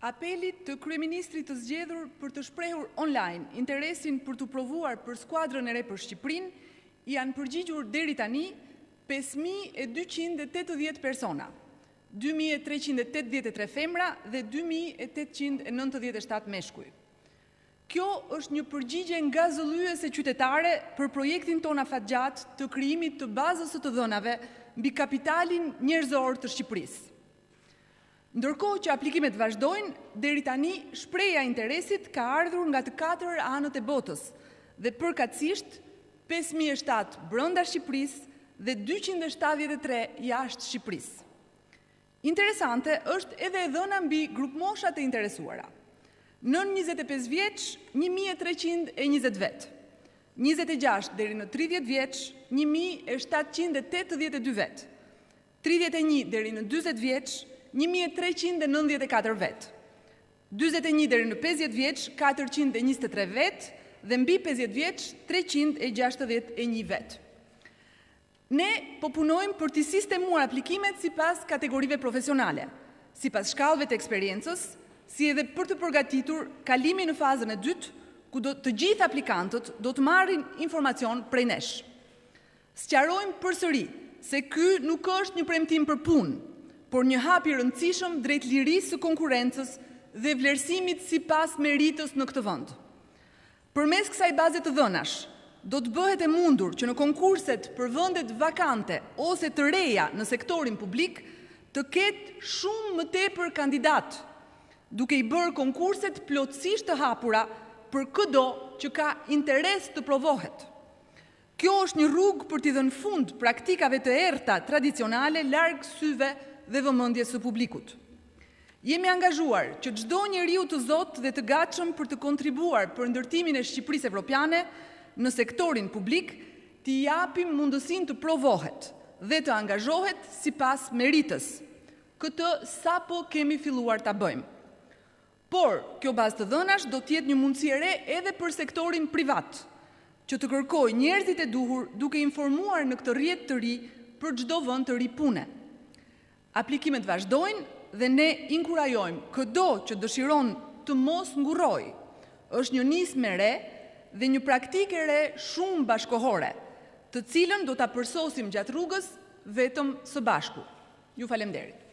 Apelit të kryeministrit të zgjedhur për të shprehur online interesin për të provuar për skuadrën e re për Shqipërinë janë përgjigjur deri tani 5.280 persona, 2.383 femra dhe 2.897 meshkuj. Kjo është një përgjigje ngazëllyese qytetare për projektin ton afatgjat të krijimit të bazës së të dhënave mbi kapitalin njerëzor të Shqipërisë. Ndërkohë që aplikimet vazhdojnë, deri tani shpreha e interesit ka ardhur nga të 4 anët e botës dhe përkatësisht 5.007 brenda Shqipërisë dhe 273 jashtë Shqipërisë. Interesante është edhe e dhëna mbi grupmoshat e interesuara. Nën 25 vjeç, 1.320 vet. 26 deri në 30 vjeç, 1.782 vet. 31 deri në 40 vjeç, 1.394 vet. 41 deri në 50 vjeç, 423 vet dhe mbi 50 vjeç, 361 vet. Ne po punojmë për të sistemuar aplikimet sipas kategorive profesionale, sipas shkallëve të eksperiencës, si edhe për të përgatitur kalimin në fazën e dytë, ku të gjithë aplikantët do të marrin informacion prej nesh. Sqarojmë përsëri se ky nuk është një premtim për punë, por një hap i rëndësishëm drejt lirisë së konkurrencës dhe vlerësimit sipas meritës në këtë vend. Përmes kësaj baze të dhënash, do të bëhet e mundur që në konkurset për vendet vakante ose të reja në sektorin publik të ketë shumë më tepër kandidat, duke i bërë konkurset plotësisht të hapura për çdo që ka interes të provohet. Kjo është një rrugë për t'i dhënë fund praktikave të errta tradicionale larg syve dhe vëmendjes së publikut. Jemi angazhuar që çdo njeriu të zotë dhe të gatshëm për të kontribuar për ndërtimin e Shqipërisë evropiane në sektorin publik, t'i japim mundësinë të provohet dhe të angazhohet sipas meritës. Këtë sapo kemi filluar ta bëjmë. Por, kjo bazë të dhënash do të jetë një mundësi e re edhe për sektorin privat, që të kërkojë njerëzit e duhur duke informuar në këtë rrjet të ri për çdo vend të ri pune. Aplikimet vazhdojnë dhe ne inkurajojmë çdo që dëshiron të mos ngurrojë. Është një nismë e re dhe një praktikë e re shumë bashkohore, të cilën do ta përsosim gjatë rrugës vetëm së bashku. Ju falemnderit.